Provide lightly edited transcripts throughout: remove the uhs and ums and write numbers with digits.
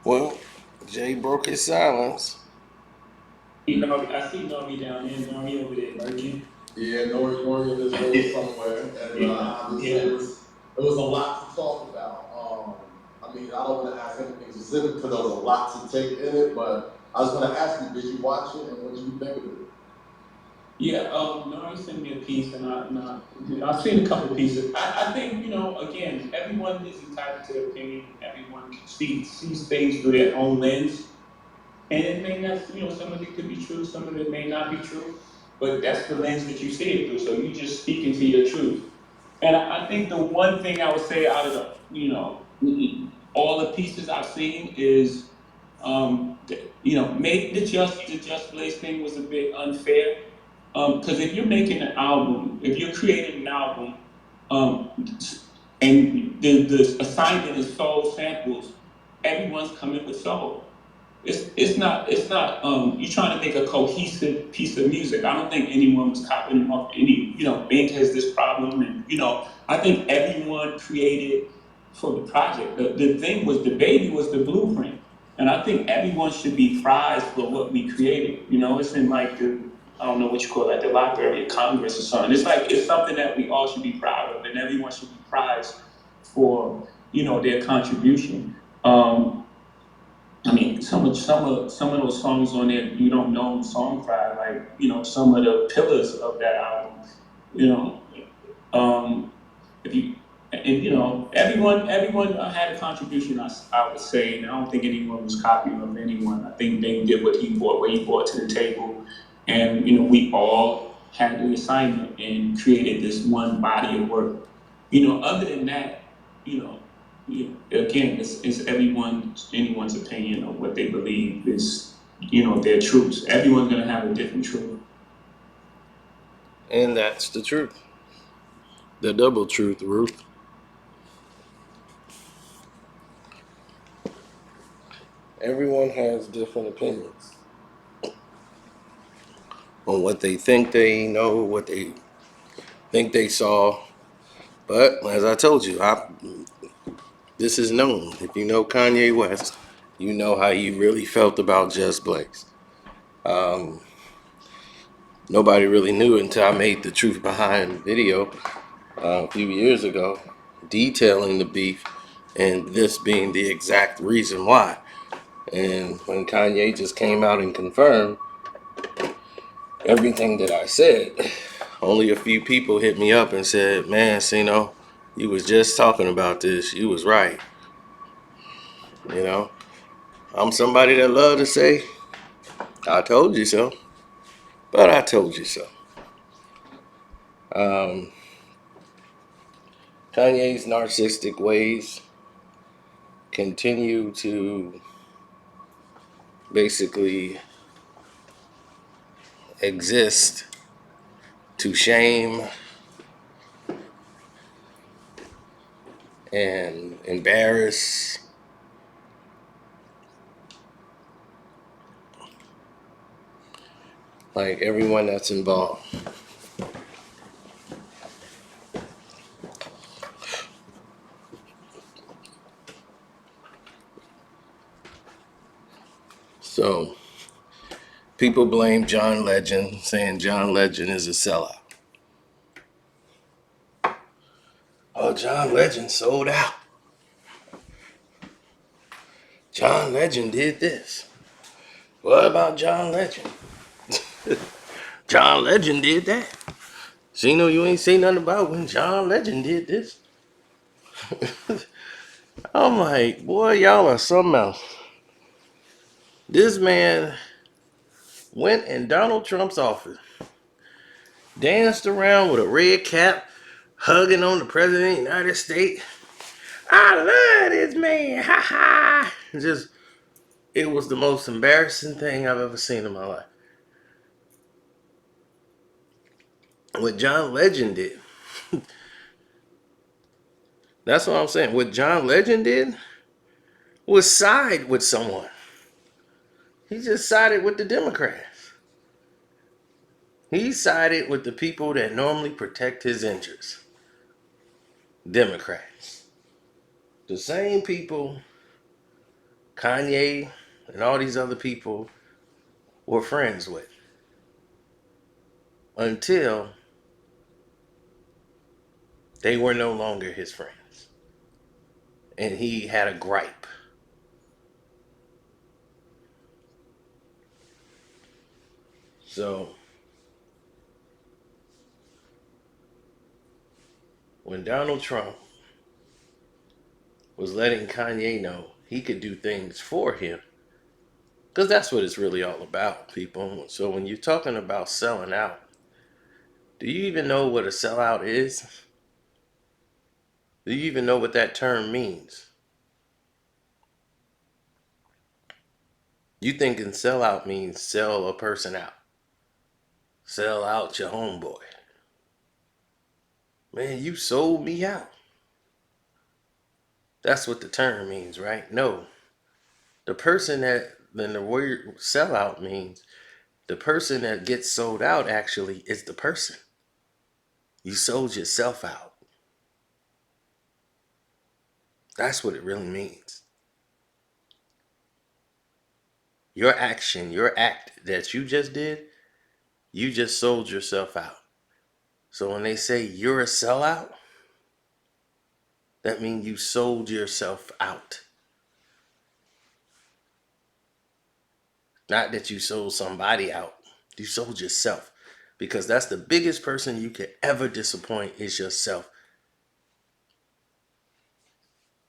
Well, Jay broke his silence. I see Nori down there. Nori over there lurking. Yeah, Nori in this room somewhere, and Yeah, obviously yeah. it was a lot to talk about. I mean, I don't want to ask anything specific because there was a lot to take in it, but I was going to ask you, did you watch it, and what did you think of it? Yeah, Nari sent me a piece, and I've seen a couple pieces. I think again, everyone is entitled to their opinion. Everyone sees things through their own lens, and it may not, some of it could be true, some of it may not be true, but that's the lens that you see it through. So you just speaking to your truth. And I think the one thing I would say out of all the pieces I've seen is, maybe the Just Blaze thing was a bit unfair. Because if you're making an album, if you're creating an album, um, and the assignment is soul samples, everyone's coming with soul. It's not you're trying to make a cohesive piece of music. I don't think anyone was copying off any, Bink has this problem, and I think everyone created for the project. The thing was, the baby was the blueprint. And I think everyone should be prized for what we created. It's in like I don't know what you call it, like the Library of Congress or something. It's something that we all should be proud of, and everyone should be prized for their contribution. I mean, some of those songs on there, you don't know song cry, like some of the pillars of that album. You know, um, if you and everyone had a contribution. I would say, and I don't think anyone was copying of anyone. I think they did what he brought to the table, and we all had the assignment and created this one body of work. Other than that, you know, again, it's anyone's opinion of what they believe is their truths. Everyone's gonna have a different truth. And that's the truth. The double truth, Ruth. Everyone has different opinions on what they think they know, what they think they saw. But as I told you, this is known. If you know Kanye West, you know how he really felt about Just Blaze. Um, Nobody really knew until I made the truth behind video a few years ago, detailing the beef and this being the exact reason why. And when Kanye just came out and confirmed everything that I said, only a few people hit me up and said, "Man, Sino, you was just talking about this. You was right." You know, I'm somebody that love to say, "I told you so," but I told you so. Um, Kanye's narcissistic ways continue to basically exist to shame and embarrass like everyone that's involved. So people blame John Legend, saying John Legend is a sellout. Oh, John Legend sold out. John Legend did this. What about John Legend? John Legend did that. So you ain't say nothing about when John Legend did this. I'm like, boy, y'all are something else. This man went in Donald Trump's office, danced around with a red cap, hugging on the president of the United States. I love this man, ha ha. It was the most embarrassing thing I've ever seen in my life. What John Legend did, that's what I'm saying. What John Legend did was side with someone. He just sided with the Democrats. He sided with the people that normally protect his interests. Democrats. The same people Kanye and all these other people were friends with until they were no longer his friends. And he had a gripe. So when Donald Trump was letting Kanye know he could do things for him, because that's what it's really all about, people. So when you're talking about selling out, do you even know what a sellout is? Do you even know what that term means? You thinking sellout means sell a person out, sell out your homeboy. Man, you sold me out. That's what the term means, right? No, the person that then the word sellout means the person that gets sold out actually is the person. You sold yourself out. That's what it really means. Your action, your act that you just did, you just sold yourself out. So when they say you're a sellout, that means you sold yourself out. Not that you sold somebody out. You sold yourself. Because that's the biggest person you could ever disappoint is yourself.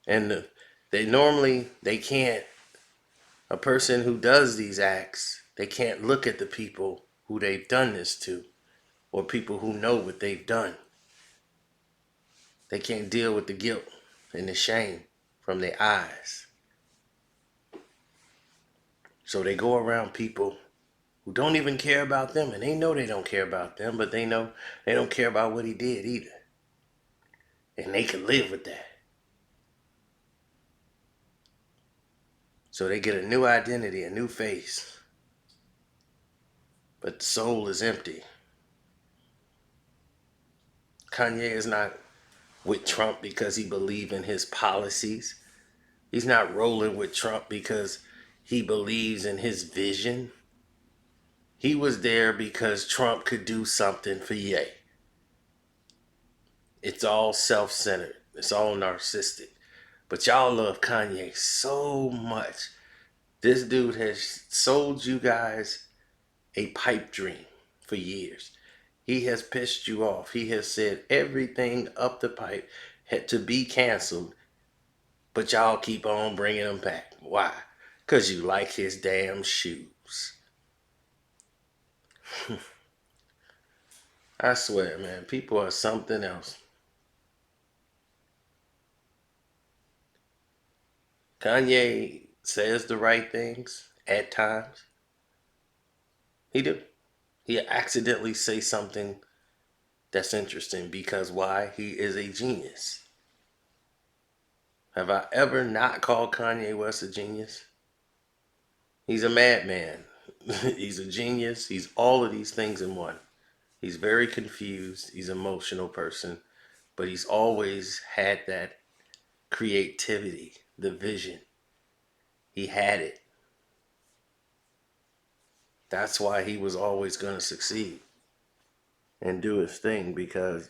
And they can't, a person who does these acts, they can't look at the people who they've done this to or people who know what they've done. They can't deal with the guilt and the shame from their eyes. So they go around people who don't even care about them, and they know they don't care about them, but they know they don't care about what he did either. And they can live with that. So they get a new identity, a new face, but the soul is empty. Kanye is not with Trump because he believes in his policies. He's not rolling with Trump because he believes in his vision. He was there because Trump could do something for Ye. It's all self-centered. It's all narcissistic. But y'all love Kanye so much. This dude has sold you guys a pipe dream for years. He has pissed you off. He has said everything up the pipe had to be canceled, but y'all keep on bringing him back. Why? Because you like his damn shoes. I swear, man, people are something else. Kanye says the right things at times. He do. He accidentally say something that's interesting because why? He is a genius. Have I ever not called Kanye West a genius? He's a madman. He's a genius. He's all of these things in one. He's very confused. He's an emotional person, but he's always had that creativity, the vision. He had it. That's why he was always going to succeed and do his thing because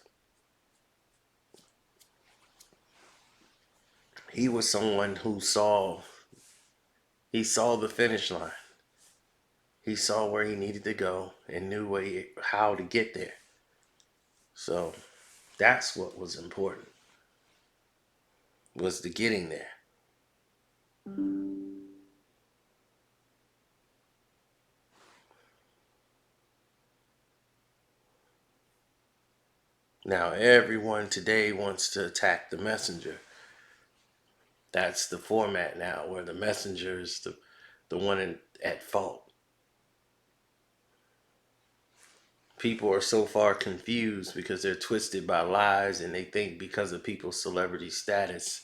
he was someone who saw the finish line. He saw where he needed to go and knew how to get there. So that's what was important, was the getting there. Now everyone today wants to attack the messenger. That's the format now, where the messenger is the one at fault. People are so far confused because they're twisted by lies and they think because of people's celebrity status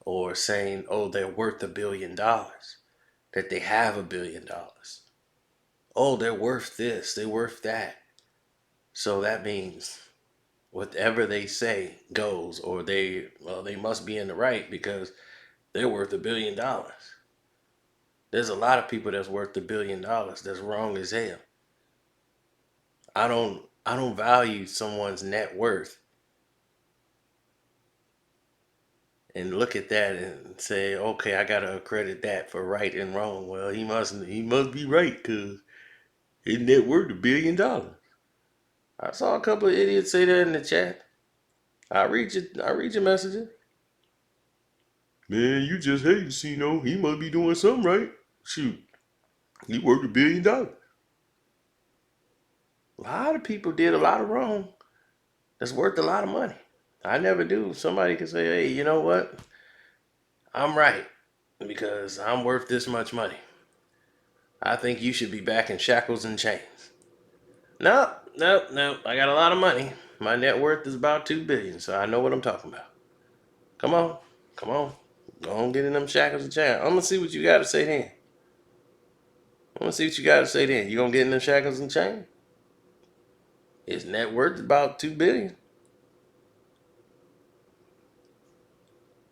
or saying, oh, they're worth $1 billion, that they have $1 billion. Oh, they're worth this, they're worth that. So that means whatever they say goes, or they must be in the right because they're worth $1 billion. There's a lot of people that's worth $1 billion that's wrong as hell. I don't value someone's net worth and look at that and say, okay, I gotta accredit that for right and wrong. Well, he must be right because his net worth $1 billion. I saw a couple of idiots say that in the chat. I read your messages. Man, you just hate Cino. He must be doing something right. Shoot, he worth $1 billion. A lot of people did a lot of wrong. That's worth a lot of money. I never do. Somebody can say, hey, you know what? I'm right because I'm worth this much money. I think you should be back in shackles and chains. No, no, no. I got a lot of money. My net worth is about 2 billion, so I know what I'm talking about. Come on, come on. Go on, get in them shackles and chains. I'm gonna see what you got to say then. I'm gonna see what you got to say then. You gonna get in them shackles and chains? His net worth is about 2 billion.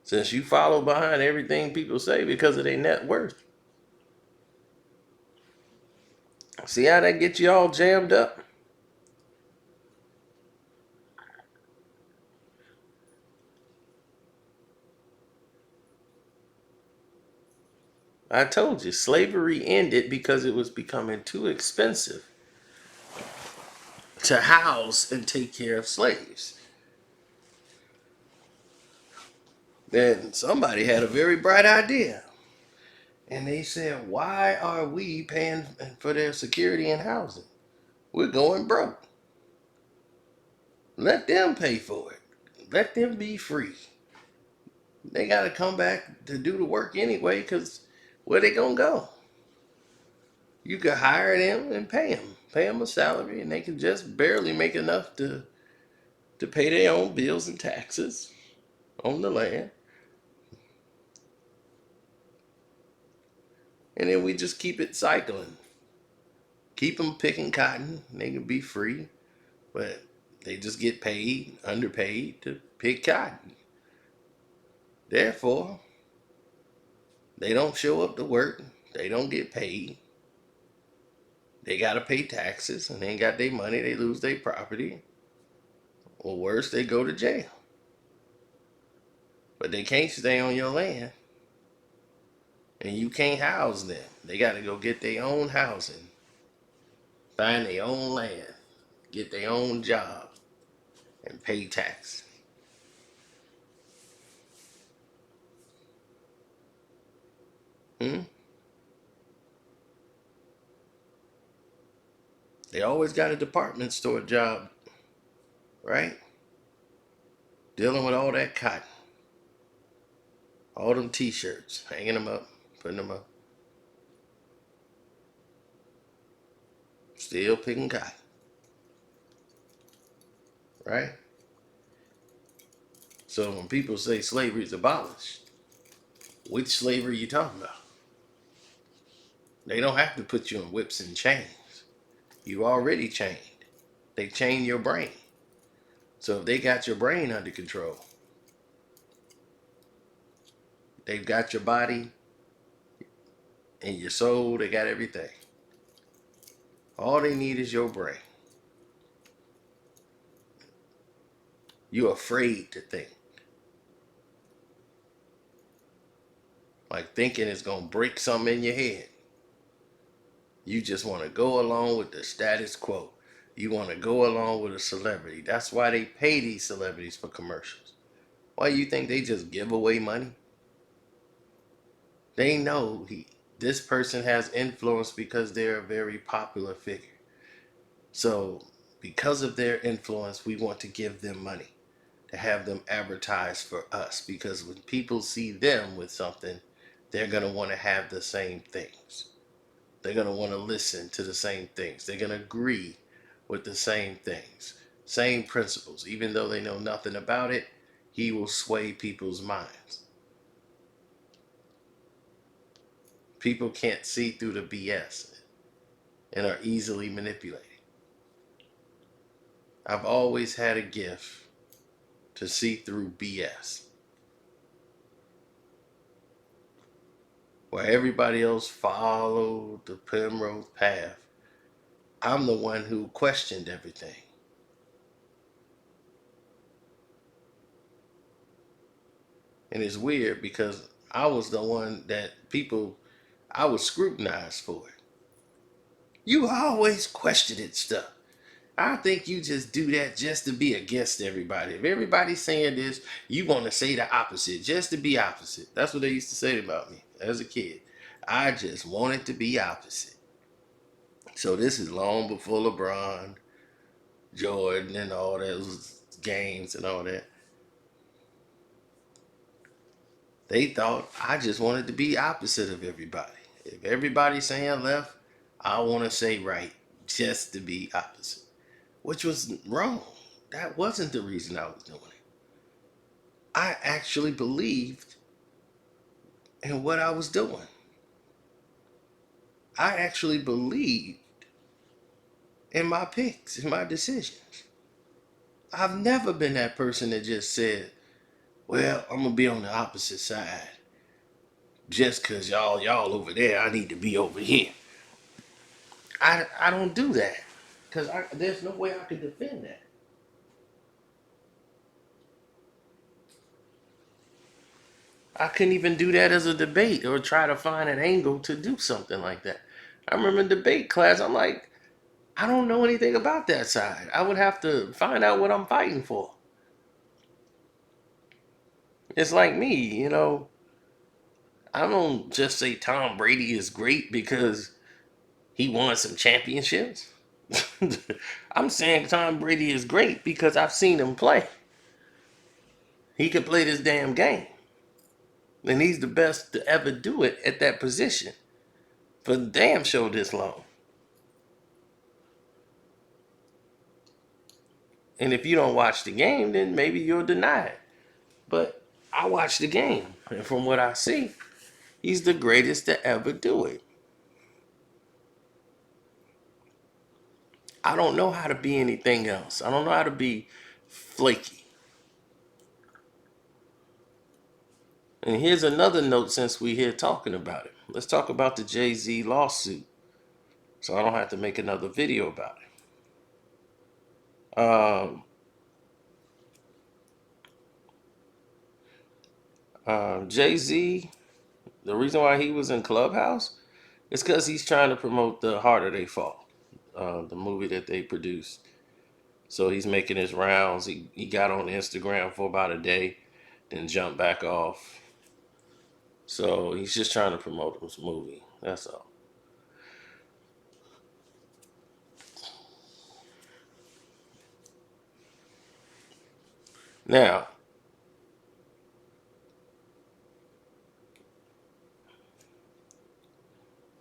Since you follow behind everything people say because of their net worth. See how that gets you all jammed up? I told you, slavery ended because it was becoming too expensive to house and take care of slaves. Then somebody had a very bright idea. And they said, why are we paying for their security and housing? We're going broke. Let them pay for it. Let them be free. They got to come back to do the work anyway because where they going to go? You could hire them and pay them. Pay them a salary and they can just barely make enough to pay their own bills and taxes on the land. And then we just keep it cycling. Keep them picking cotton. They can be free, but they just get paid, underpaid to pick cotton. Therefore, they don't show up to work. They don't get paid. They got to pay taxes and they ain't got their money. They lose their property. Or worse, they go to jail. But they can't stay on your land. And you can't house them. They got to go get their own housing, find their own land, get their own job, and pay tax. Hmm? They always got a department store job, right? Dealing with all that cotton, all them t-shirts, hanging them up, putting them up, still picking cotton, right? So when people say slavery is abolished, which slavery are you talking about? They don't have to put you in whips and chains. You already chained. They chain your brain. So if they got your brain under control, they've got your body and your soul, they got everything. All they need is your brain. You're afraid to think. Like thinking is going to break something in your head. You just want to go along with the status quo. You want to go along with a celebrity. That's why they pay these celebrities for commercials. Why you think they just give away money? They know this person has influence because they're a very popular figure. So because of their influence, we want to give them money to have them advertise for us. Because when people see them with something, they're going to want to have the same things. They're going to want to listen to the same things. They're going to agree with the same things, same principles. Even though they know nothing about it, he will sway people's minds. People can't see through the BS and are easily manipulated. I've always had a gift to see through BS. Where everybody else followed the primrose path, I'm the one who questioned everything. And it's weird because I was the one that I was scrutinized for it. You always questioning stuff. I think you just do that just to be against everybody. If everybody's saying this, you want to say the opposite just to be opposite. That's what they used to say about me as a kid. I just wanted to be opposite. So this is long before LeBron, Jordan, and all those games and all that. They thought I just wanted to be opposite of everybody. If everybody's saying left, I want to say right just to be opposite, which was wrong. That wasn't the reason I was doing it. I actually believed in what I was doing. I actually believed in my picks, in my decisions. I've never been that person that just said, well, I'm gonna be on the opposite side. Just cause y'all over there, I need to be over here. I don't do that. Cause there's no way I could defend that. I couldn't even do that as a debate or try to find an angle to do something like that. I remember in debate class, I'm like, I don't know anything about that side. I would have to find out what I'm fighting for. It's like me, I don't just say Tom Brady is great because he won some championships. I'm saying Tom Brady is great because I've seen him play. He can play this damn game. And he's the best to ever do it at that position for damn sure this long. And if you don't watch the game, then maybe you'll deny it. But I watch the game, and from what I see, he's the greatest to ever do it. I don't know how to be anything else. I don't know how to be flaky. And here's another note since we're here talking about it. Let's talk about the Jay-Z lawsuit so I don't have to make another video about it. Jay-Z, the reason why he was in Clubhouse is because he's trying to promote The Harder They Fall, the movie that they produced. So he's making his rounds. He got on Instagram for about a day, then jumped back off. So he's just trying to promote his movie. That's all. Now,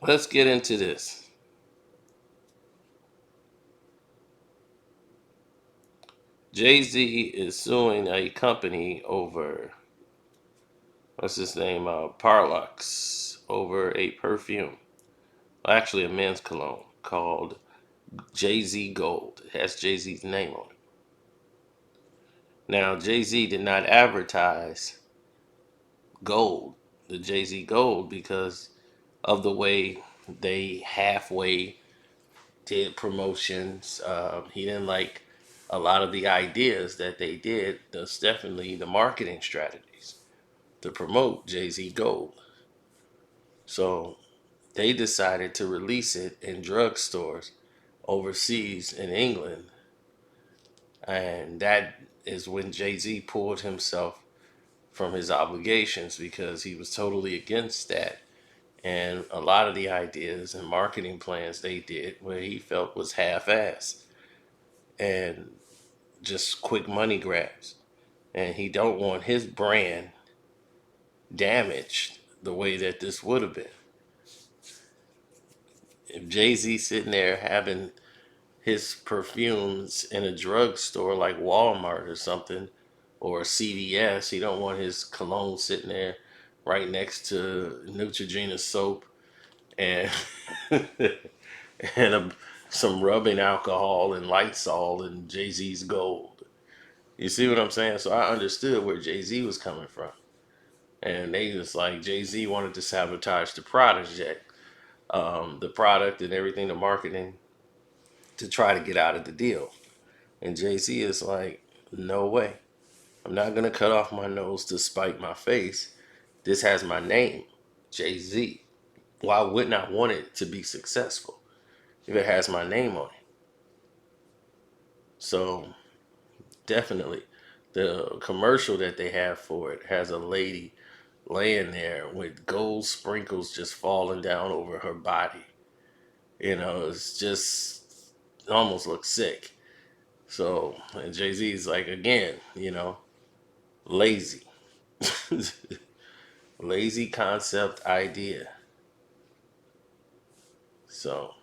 let's get into this. Jay-Z is suing a company over, what's his name? Parlux, over a perfume. Well, actually, a men's cologne called Jay-Z Gold. It has Jay-Z's name on it. Now, Jay-Z did not advertise Gold, the Jay-Z Gold, because of the way they halfway did promotions. He didn't like a lot of the ideas that they did. That's definitely the marketing strategies to promote Jay-Z Gold. So they decided to release it in drugstores overseas in England. And that is when Jay-Z pulled himself from his obligations because he was totally against that. And a lot of the ideas and marketing plans they did where he felt was half-assed and just quick money grabs. And he don't want his brand damaged the way that this would have been. If Jay-Z sitting there having his perfumes in a drugstore like Walmart or something, or CVS, he don't want his cologne sitting there right next to Neutrogena soap and and some rubbing alcohol and Lysol and Jay-Z's Gold. You see what I'm saying? So I understood where Jay-Z was coming from. And they was like, Jay-Z wanted to sabotage the project, the product and everything, the marketing, to try to get out of the deal. And Jay-Z is like, no way. I'm not going to cut off my nose to spite my face. This has my name, Jay-Z. Why wouldn't I want it to be successful if it has my name on it? So definitely, the commercial that they have for it has a lady laying there with gold sprinkles just falling down over her body. It's just, it almost looks sick. So, and Jay Z's like, again, lazy. Lazy concept idea. So,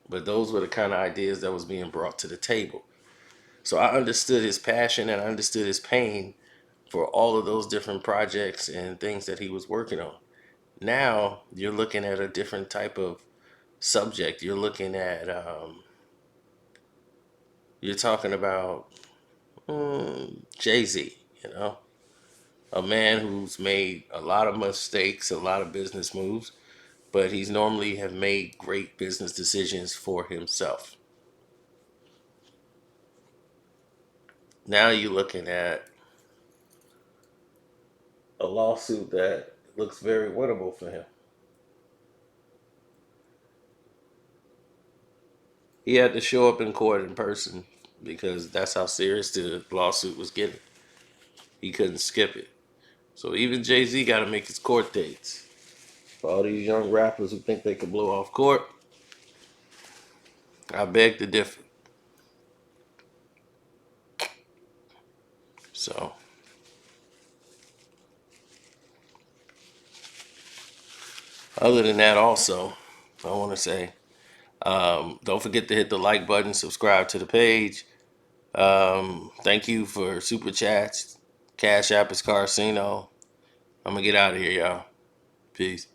but those were the kind of ideas that was being brought to the table. So I understood his passion and I understood his pain for all of those different projects and things that he was working on. Now you're looking at a different type of subject. You're looking at, you're talking about Jay Z, a man who's made a lot of mistakes, a lot of business moves, but he's normally have made great business decisions for himself. Now you're looking at a lawsuit that looks very winnable for him. He had to show up in court in person because that's how serious the lawsuit was getting. He couldn't skip it. So even Jay Z got to make his court dates. For all these young rappers who think they can blow off court, I beg to differ. So, other than that, also, I want to say, don't forget to hit the like button, subscribe to the page. Thank you for super chats. Cash App is Carcino. I'm gonna get out of here, y'all. Peace.